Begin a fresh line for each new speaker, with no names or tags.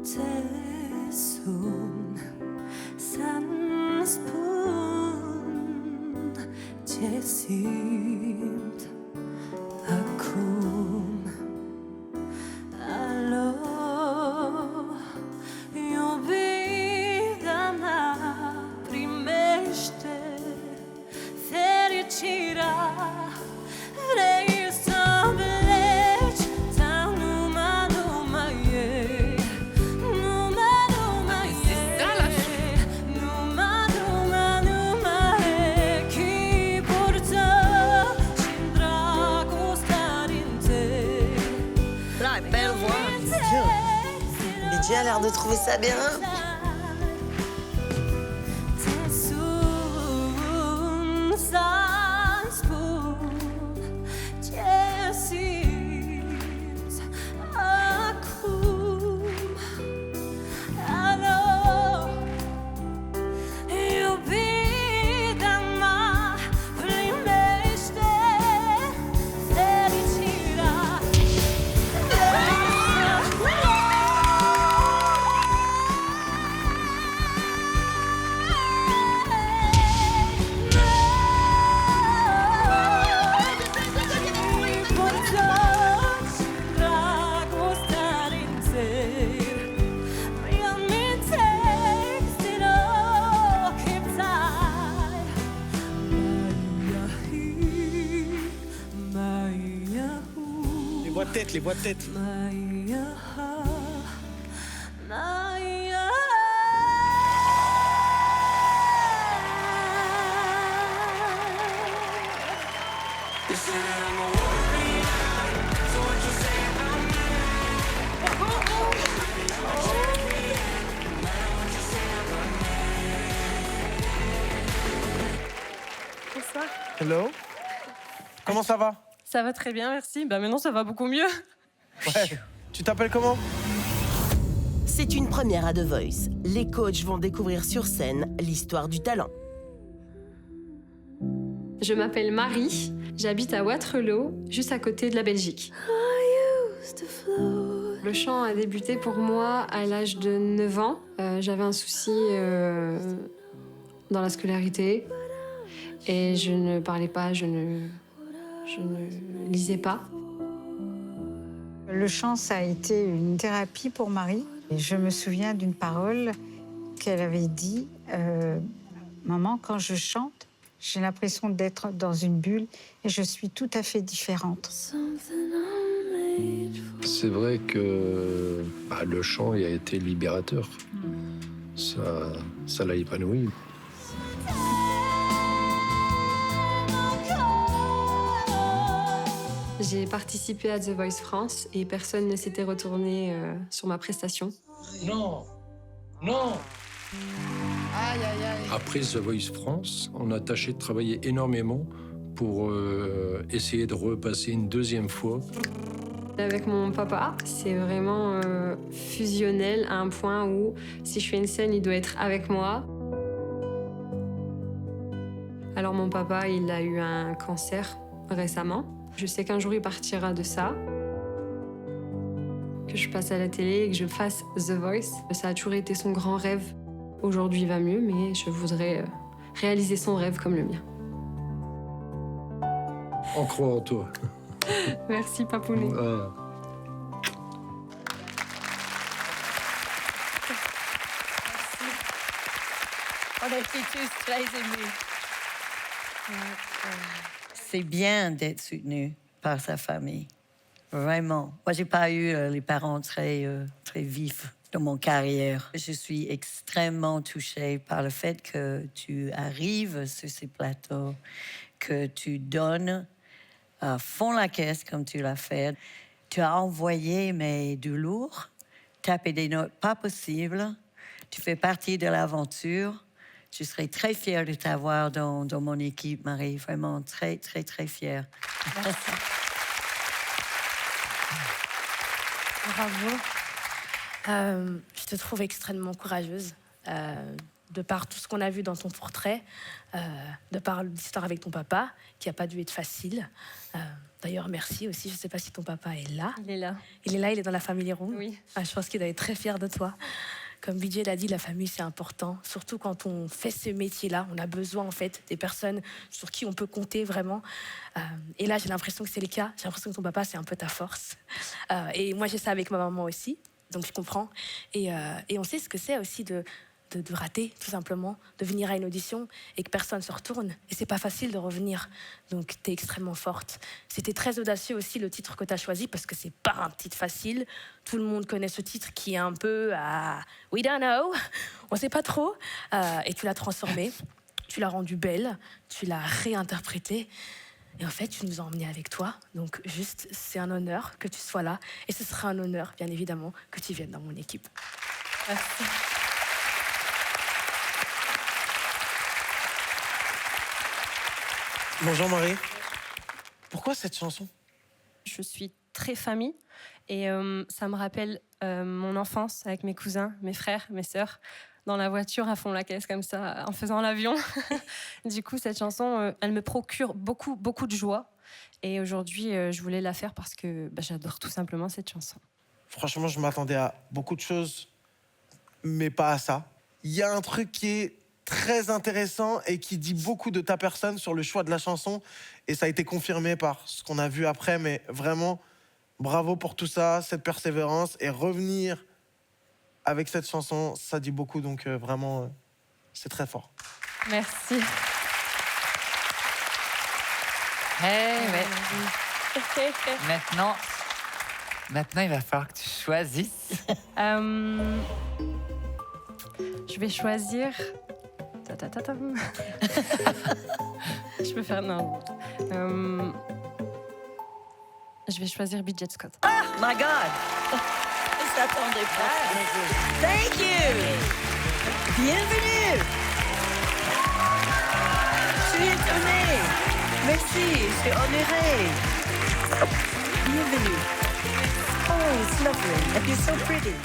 손 산스푼 제심d acum allo iubita mea primește fericirea vrei să pleci sau numai ei numai ei numai chi purtă și-n dragostea din tăi.
Là, belle voix. Bidji a l'air de trouver ça bien.
Les voix de tête.
Bonsoir.
Hello. Comment ça va?
Ça va très bien, merci. Bah maintenant, ça va beaucoup mieux.
Ouais. Tu t'appelles comment?
C'est une première à The Voice. Les coachs vont découvrir sur scène l'histoire du talent.
Je m'appelle Marie, j'habite à Waterloo, juste à côté de la Belgique. Le chant a débuté pour moi à l'âge de 9 ans. J'avais un souci dans la scolarité et je ne parlais pas, je ne lisais pas.
Le chant, ça a été une thérapie pour Marie. Et je me souviens d'une parole qu'elle avait dit « Maman, quand je chante, j'ai l'impression d'être dans une bulle et je suis tout à fait différente. »
C'est vrai que le chant il a été libérateur. Ça l'a épanoui.
J'ai participé à The Voice France et personne ne s'était retourné sur ma prestation.
Non. Après The Voice France, on a tâché de travailler énormément pour essayer de repasser une deuxième fois.
Avec mon papa, c'est vraiment fusionnel à un point où si je fais une scène, il doit être avec moi. Alors mon papa, il a eu un cancer récemment. Je sais qu'un jour, il partira de ça. Que je passe à la télé et que je fasse The Voice. Ça a toujours été son grand rêve. Aujourd'hui, il va mieux, mais je voudrais réaliser son rêve comme le mien.
On croit en toi.
Merci, Papounet.
On a été tous très émus. C'est bien d'être soutenu par sa famille. Vraiment. Moi, j'ai pas eu les parents très vifs dans mon carrière. Je suis extrêmement touchée par le fait que tu arrives sur ces plateaux, que tu donnes à fond la caisse comme tu l'as fait. Tu as envoyé du lourd, taper des notes pas possibles. Tu fais partie de l'aventure. Je serais très fière de t'avoir dans mon équipe, Marie. Vraiment très, très, très fière.
Merci. Bravo.
Je te trouve extrêmement courageuse. de par tout ce qu'on a vu dans ton portrait, de par l'histoire avec ton papa, qui n'a pas dû être facile. D'ailleurs, merci aussi. Je ne sais pas si ton papa est là.
Il est là.
Il est là, il est dans la famille Room.
Oui.
Je pense qu'il doit être très fier de toi. Comme Bidjet l'a dit, la famille, c'est important. Surtout quand on fait ce métier-là, on a besoin en fait des personnes sur qui on peut compter vraiment. Et là, j'ai l'impression que c'est le cas. J'ai l'impression que ton papa, c'est un peu ta force. Et moi, j'ai ça avec ma maman aussi. Donc, je comprends. Et on sait ce que c'est aussi de rater, tout simplement, de venir à une audition et que personne se retourne. Et c'est pas facile de revenir. Donc, tu es extrêmement forte. C'était très audacieux aussi, le titre que tu as choisi, parce que c'est pas un titre facile. Tout le monde connaît ce titre qui est un peu We don't know, on sait pas trop. Et tu l'as transformé, tu l'as rendu belle, tu l'as réinterprété. Et en fait, tu nous as emmenés avec toi. Donc, juste, c'est un honneur que tu sois là. Et ce sera un honneur, bien évidemment, que tu viennes dans mon équipe.
Merci.
Bonjour Marie. Pourquoi cette chanson?
Je suis très famille et ça me rappelle mon enfance avec mes cousins, mes frères, mes sœurs, dans la voiture à fond la caisse comme ça, en faisant l'avion. Du coup, cette chanson, elle me procure beaucoup, beaucoup de joie. Et aujourd'hui, je voulais la faire parce que j'adore tout simplement cette chanson.
Franchement, je m'attendais à beaucoup de choses, mais pas à ça. Il y a un truc qui est très intéressant et qui dit beaucoup de ta personne sur le choix de la chanson. Et ça a été confirmé par ce qu'on a vu après. Mais vraiment, bravo pour tout ça, cette persévérance. Et revenir avec cette chanson, ça dit beaucoup. Donc vraiment, c'est très fort.
Merci.
Maintenant, il va falloir que tu choisisses.
Je vais choisir... Je peux faire... Non. Je vais choisir Bidjet Scott.
Ah, my God! Je s'attendais pas. Thank you! Bienvenue! Je suis étonnée. Merci, je suis honorée. Bienvenue. Oh, it's lovely. And you're so pretty.